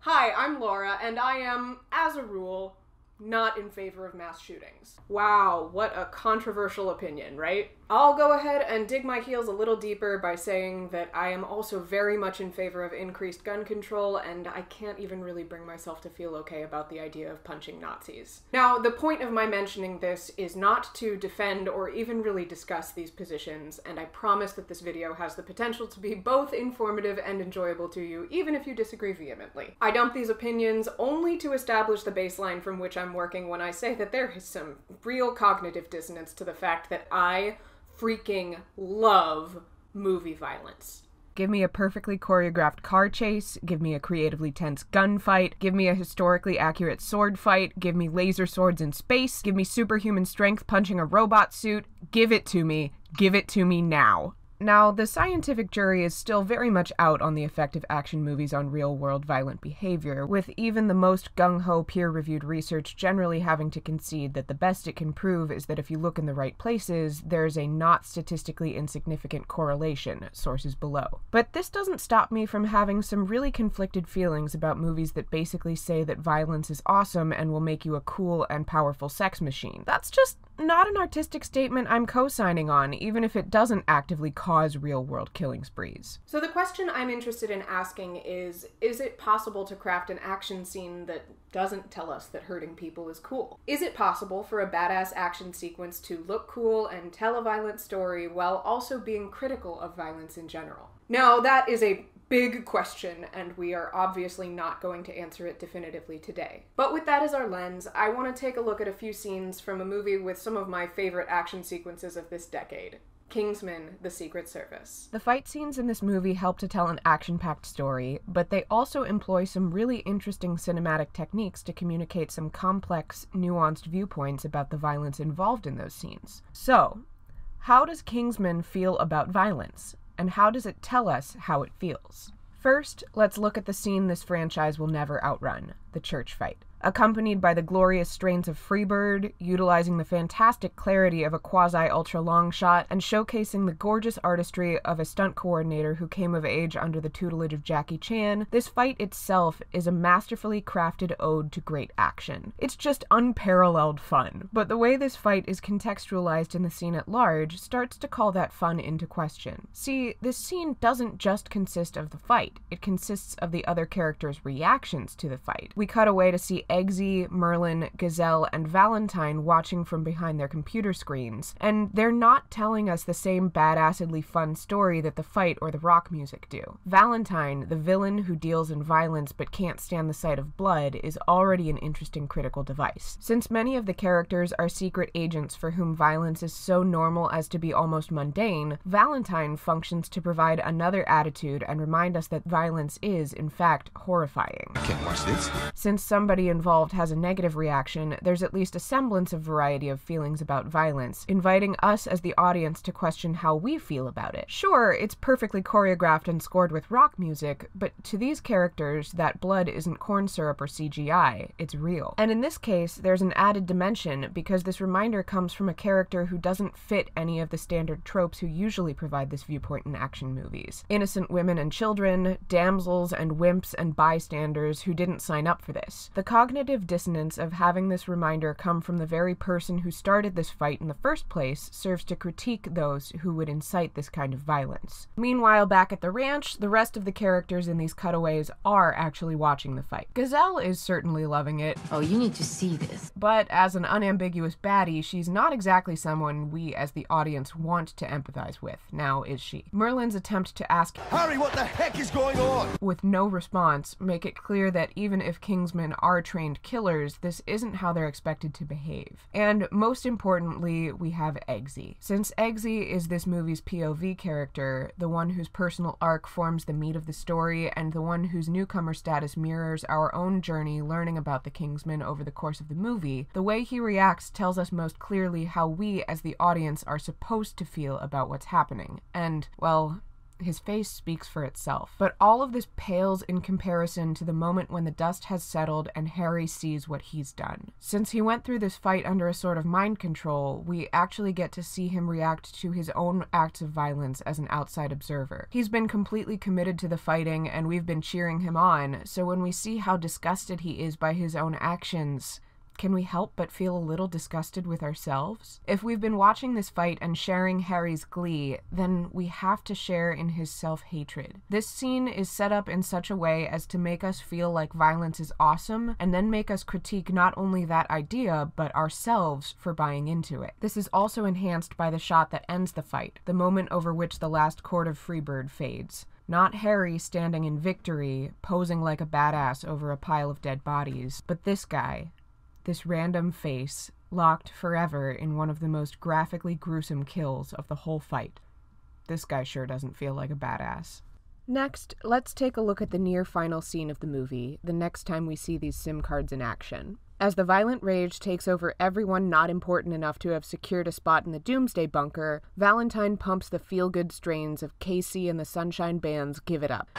Hi, I'm Laura, and I am, as a rule, not in favor of mass shootings. Wow, what a controversial opinion, right? I'll go ahead and dig my heels a little deeper by saying that I am also very much in favor of increased gun control, and I can't even really bring myself to feel okay about the idea of punching Nazis. Now, the point of my mentioning this is not to defend or even really discuss these positions, and I promise that this video has the potential to be both informative and enjoyable to you, even if you disagree vehemently. I dump these opinions only to establish the baseline from which I'm working when I say that there is some real cognitive dissonance to the fact that I freaking love movie violence. Give me a perfectly choreographed car chase, give me a creatively tense gunfight, give me a historically accurate sword fight, give me laser swords in space, give me superhuman strength punching a robot suit. Give it to me now. Now, the scientific jury is still very much out on the effect of action movies on real-world violent behavior, with even the most gung-ho peer-reviewed research generally having to concede that the best it can prove is that if you look in the right places, there's a not statistically insignificant correlation, sources below. But this doesn't stop me from having some really conflicted feelings about movies that basically say that violence is awesome and will make you a cool and powerful sex machine. That's just not an artistic statement I'm co-signing on, even if it doesn't actively cause real-world killing sprees. So the question I'm interested in asking is it possible to craft an action scene that doesn't tell us that hurting people is cool? Is it possible for a badass action sequence to look cool and tell a violent story while also being critical of violence in general? Now, that is a big question, and we are obviously not going to answer it definitively today. But with that as our lens, I want to take a look at a few scenes from a movie with some of my favorite action sequences of this decade. Kingsman: The Secret Service. The fight scenes in this movie help to tell an action-packed story, but they also employ some really interesting cinematic techniques to communicate some complex, nuanced viewpoints about the violence involved in those scenes. So, how does Kingsman feel about violence? And how does it tell us how it feels? First, let's look at the scene this franchise will never outrun, the church fight. Accompanied by the glorious strains of Freebird, utilizing the fantastic clarity of a quasi-ultra-long shot, and showcasing the gorgeous artistry of a stunt coordinator who came of age under the tutelage of Jackie Chan, this fight itself is a masterfully crafted ode to great action. It's just unparalleled fun, but the way this fight is contextualized in the scene at large starts to call that fun into question. See, this scene doesn't just consist of the fight, it consists of the other characters' reactions to the fight. We cut away to see Eggsy, Merlin, Gazelle, and Valentine watching from behind their computer screens, and they're not telling us the same badassedly fun story that the fight or the rock music do. Valentine, the villain who deals in violence but can't stand the sight of blood, is already an interesting critical device. Since many of the characters are secret agents for whom violence is so normal as to be almost mundane, Valentine functions to provide another attitude and remind us that violence is, in fact, horrifying. I can't watch this. Since somebody involved has a negative reaction, there's at least a semblance of variety of feelings about violence, inviting us as the audience to question how we feel about it. Sure, it's perfectly choreographed and scored with rock music, but to these characters, that blood isn't corn syrup or CGI, it's real. And in this case, there's an added dimension because this reminder comes from a character who doesn't fit any of the standard tropes who usually provide this viewpoint in action movies. Innocent women and children, damsels and wimps and bystanders who didn't sign up for this. The cognitive dissonance of having this reminder come from the very person who started this fight in the first place serves to critique those who would incite this kind of violence. Meanwhile, back at the ranch, the rest of the characters in these cutaways are actually watching the fight. Gazelle is certainly loving it. Oh, you need to see this. But as an unambiguous baddie, she's not exactly someone we as the audience want to empathize with, now is she? Merlin's attempt to ask Harry, what the heck is going on? with no response make it clear that even if Kingsmen are trained killers, this isn't how they're expected to behave. And most importantly, we have Eggsy. Since Eggsy is this movie's POV character, the one whose personal arc forms the meat of the story, and the one whose newcomer status mirrors our own journey learning about the Kingsmen over the course of the movie, the way he reacts tells us most clearly how we as the audience are supposed to feel about what's happening. And, well, His face speaks for itself. But all of this pales in comparison to the moment when the dust has settled and Harry sees what he's done. Since he went through this fight under a sort of mind control, we actually get to see him react to his own acts of violence as an outside observer. He's been completely committed to the fighting, and we've been cheering him on, so when we see how disgusted he is by his own actions, can we help but feel a little disgusted with ourselves? If we've been watching this fight and sharing Harry's glee, then we have to share in his self-hatred. This scene is set up in such a way as to make us feel like violence is awesome, and then make us critique not only that idea, but ourselves for buying into it. This is also enhanced by the shot that ends the fight, the moment over which the last chord of Freebird fades. Not Harry standing in victory, posing like a badass over a pile of dead bodies, but this guy. This random face, locked forever in one of the most graphically gruesome kills of the whole fight. This guy sure doesn't feel like a badass. Next, let's take a look at the near-final scene of the movie, the next time we see these SIM cards in action. As the violent rage takes over everyone not important enough to have secured a spot in the Doomsday Bunker, Valentine pumps the feel-good strains of Casey and the Sunshine Band's Give It Up.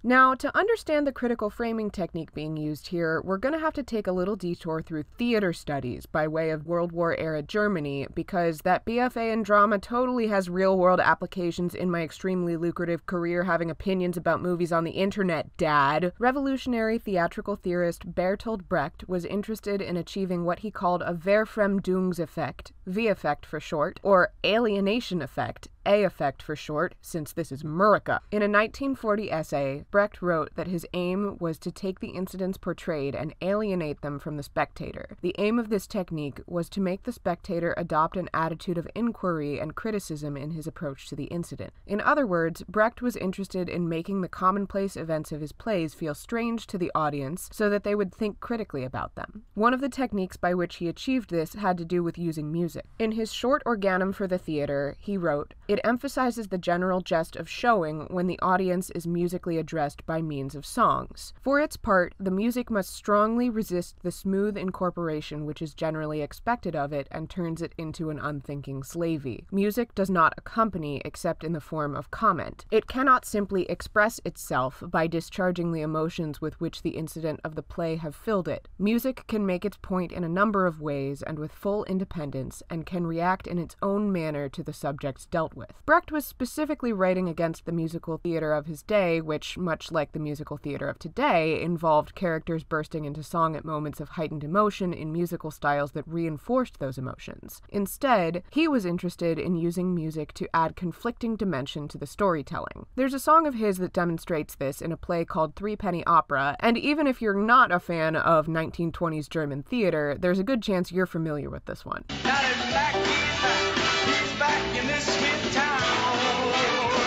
Now, to understand the critical framing technique being used here, we're going to have to take a little detour through theater studies by way of World War-era Germany, because that BFA in drama totally has real-world applications in my extremely lucrative career having opinions about movies on the internet, Dad. Revolutionary theatrical theorist Bertolt Brecht was interested in achieving what he called a Verfremdungseffekt, V-effect for short, or alienation effect, A effect for short, since this is Murica. In a 1940 essay, Brecht wrote that his aim was to take the incidents portrayed and alienate them from the spectator. The aim of this technique was to make the spectator adopt an attitude of inquiry and criticism in his approach to the incident. In other words, Brecht was interested in making the commonplace events of his plays feel strange to the audience so that they would think critically about them. One of the techniques by which he achieved this had to do with using music. In his short organum for the theater, he wrote, "It emphasizes the general jest of showing when the audience is musically addressed by means of songs. For its part, the music must strongly resist the smooth incorporation which is generally expected of it and turns it into an unthinking slavey. Music does not accompany except in the form of comment. It cannot simply express itself by discharging the emotions with which the incident of the play have filled it. Music can make its point in a number of ways and with full independence, and can react in its own manner to the subjects dealt with." Brecht was specifically writing against the musical theater of his day, which, much like the musical theater of today, involved characters bursting into song at moments of heightened emotion in musical styles that reinforced those emotions. Instead, he was interested in using music to add conflicting dimension to the storytelling. There's a song of his that demonstrates this in a play called Threepenny Opera, and even if you're not a fan of 1920s German theater, there's a good chance you're familiar with this one.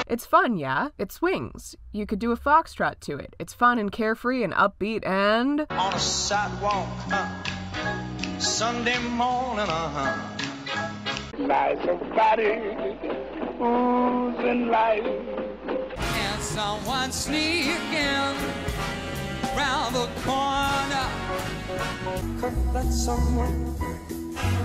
It's fun, yeah? It swings. You could do a foxtrot to it. It's fun and carefree and upbeat and... on a sidewalk, Sunday morning, like a body, oozing life. And someone sneaking round the corner. Could that someone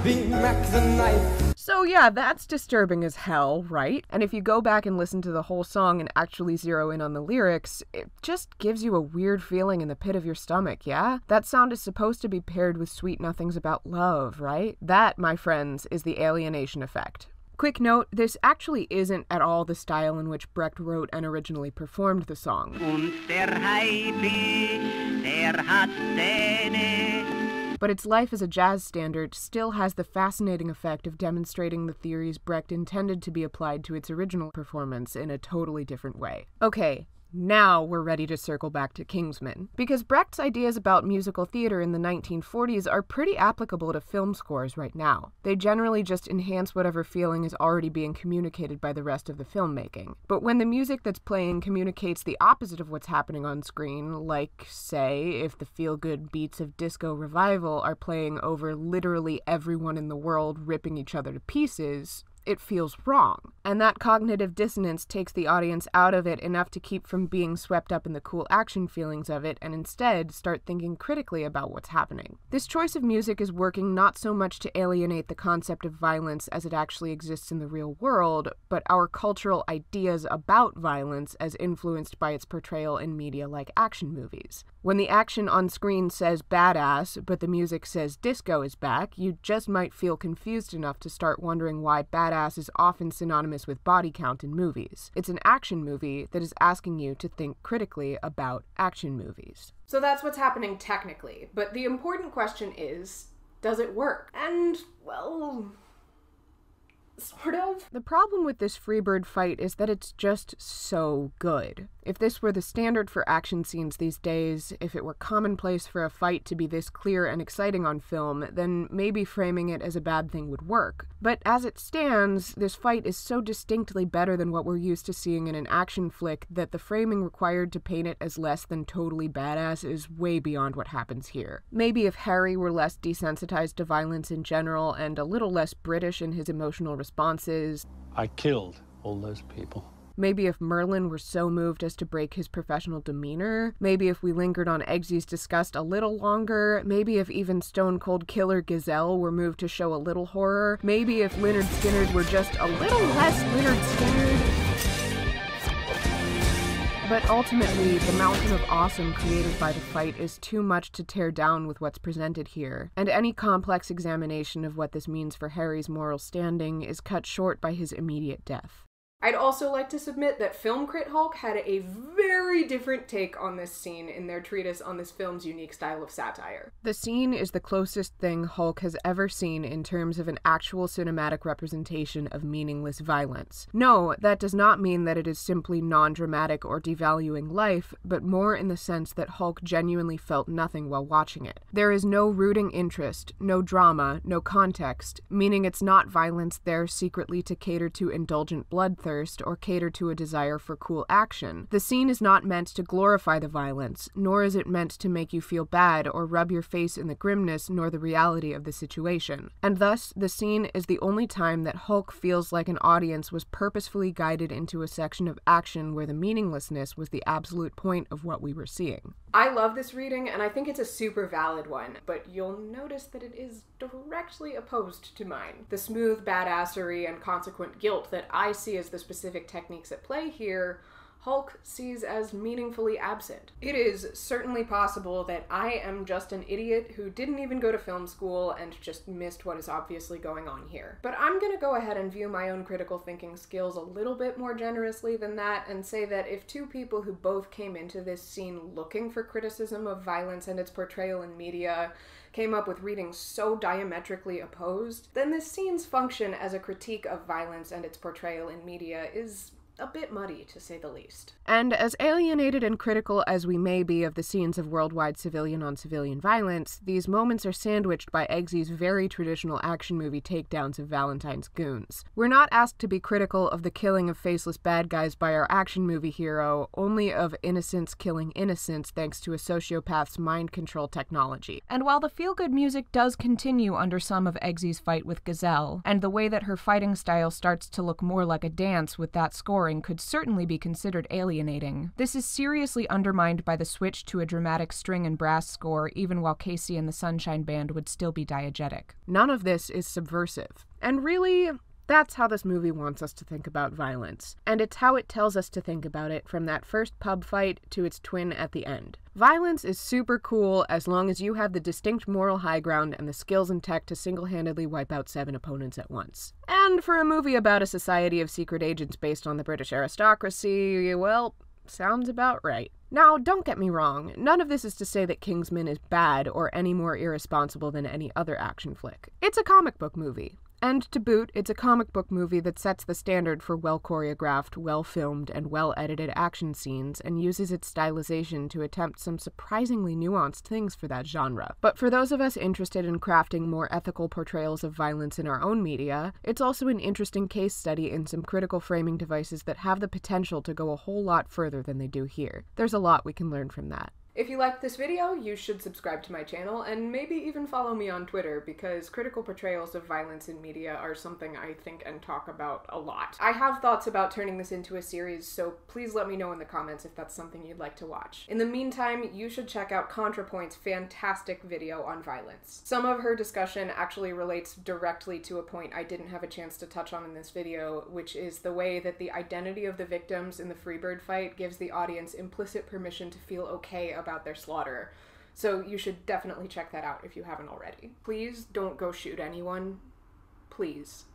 be Mac the Knife? So yeah, that's disturbing as hell, right? And if you go back and listen to the whole song and actually zero in on the lyrics, it just gives you a weird feeling in the pit of your stomach, yeah? That sound is supposed to be paired with sweet nothings about love, right? That, my friends, is the alienation effect. Quick note, this actually isn't at all the style in which Brecht wrote and originally performed the song. But its life as a jazz standard still has the fascinating effect of demonstrating the theories Brecht intended to be applied to its original performance in a totally different way. Okay, now we're ready to circle back to Kingsman. Because Brecht's ideas about musical theater in the 1940s are pretty applicable to film scores right now. They generally just enhance whatever feeling is already being communicated by the rest of the filmmaking. But when the music that's playing communicates the opposite of what's happening on screen, like, say, if the feel-good beats of Disco Revival are playing over literally everyone in the world ripping each other to pieces, it feels wrong. And that cognitive dissonance takes the audience out of it enough to keep from being swept up in the cool action feelings of it and instead start thinking critically about what's happening. This choice of music is working not so much to alienate the concept of violence as it actually exists in the real world, but our cultural ideas about violence as influenced by its portrayal in media like action movies. When the action on screen says badass, but the music says disco is back, you just might feel confused enough to start wondering why badass is often synonymous with body count in movies. It's an action movie that is asking you to think critically about action movies. So that's what's happening technically, but the important question is, does it work? And, well, sort of. The problem with this Freebird fight is that it's just so good. If this were the standard for action scenes these days, if it were commonplace for a fight to be this clear and exciting on film, then maybe framing it as a bad thing would work. But as it stands, this fight is so distinctly better than what we're used to seeing in an action flick that the framing required to paint it as less than totally badass is way beyond what happens here. Maybe if Harry were less desensitized to violence in general and a little less British in his emotional responses. I killed all those people. Maybe if Merlin were so moved as to break his professional demeanor. Maybe if we lingered on Eggsy's disgust a little longer. Maybe if even Stone Cold Killer Gazelle were moved to show a little horror. Maybe if Lynyrd Skynyrd were just a little less Lynyrd Skynyrd. But ultimately, the mountain of awesome created by the fight is too much to tear down with what's presented here, and any complex examination of what this means for Harry's moral standing is cut short by his immediate death. I'd also like to submit that Film Crit Hulk had a very different take on this scene in their treatise on this film's unique style of satire. The scene is the closest thing Hulk has ever seen in terms of an actual cinematic representation of meaningless violence. No, that does not mean that it is simply non-dramatic or devaluing life, but more in the sense that Hulk genuinely felt nothing while watching it. There is no rooting interest, no drama, no context, meaning it's not violence there secretly to cater to indulgent bloodthirst or cater to a desire for cool action. The scene is not meant to glorify the violence, nor is it meant to make you feel bad or rub your face in the grimness nor the reality of the situation. And thus, the scene is the only time that Hulk feels like an audience was purposefully guided into a section of action where the meaninglessness was the absolute point of what we were seeing. I love this reading, and I think it's a super valid one, but you'll notice that it is directly opposed to mine. The smooth badassery and consequent guilt that I see as the specific techniques at play here, Hulk sees as meaningfully absent. It is certainly possible that I am just an idiot who didn't even go to film school and just missed what is obviously going on here. But I'm gonna go ahead and view my own critical thinking skills a little bit more generously than that and say that if two people who both came into this scene looking for criticism of violence and its portrayal in media came up with readings so diametrically opposed, then this scene's function as a critique of violence and its portrayal in media is a bit muddy, to say the least. And as alienated and critical as we may be of the scenes of worldwide civilian-on-civilian violence, these moments are sandwiched by Eggsy's very traditional action movie takedowns of Valentine's goons. We're not asked to be critical of the killing of faceless bad guys by our action movie hero, only of innocents killing innocents thanks to a sociopath's mind control technology. And while the feel-good music does continue under some of Eggsy's fight with Gazelle, and the way that her fighting style starts to look more like a dance with that scoring could certainly be considered alienating, this is seriously undermined by the switch to a dramatic string and brass score even while Casey and the Sunshine Band would still be diegetic. None of this is subversive. And really, that's how this movie wants us to think about violence. And it's how it tells us to think about it from that first pub fight to its twin at the end. Violence is super cool as long as you have the distinct moral high ground and the skills and tech to single-handedly wipe out 7 opponents at once. And for a movie about a society of secret agents based on the British aristocracy, well, sounds about right. Now, don't get me wrong, none of this is to say that Kingsman is bad or any more irresponsible than any other action flick. It's a comic book movie. And to boot, it's a comic book movie that sets the standard for well-choreographed, well-filmed, and well-edited action scenes and uses its stylization to attempt some surprisingly nuanced things for that genre. But for those of us interested in crafting more ethical portrayals of violence in our own media, it's also an interesting case study in some critical framing devices that have the potential to go a whole lot further than they do here. There's a lot we can learn from that. If you liked this video, you should subscribe to my channel and maybe even follow me on Twitter, because critical portrayals of violence in media are something I think and talk about a lot. I have thoughts about turning this into a series, so please let me know in the comments if that's something you'd like to watch. In the meantime, you should check out ContraPoint's fantastic video on violence. Some of her discussion actually relates directly to a point I didn't have a chance to touch on in this video, which is the way that the identity of the victims in the Freebird fight gives the audience implicit permission to feel okay about their slaughter. So you should definitely check that out if you haven't already. Please don't go shoot anyone. Please.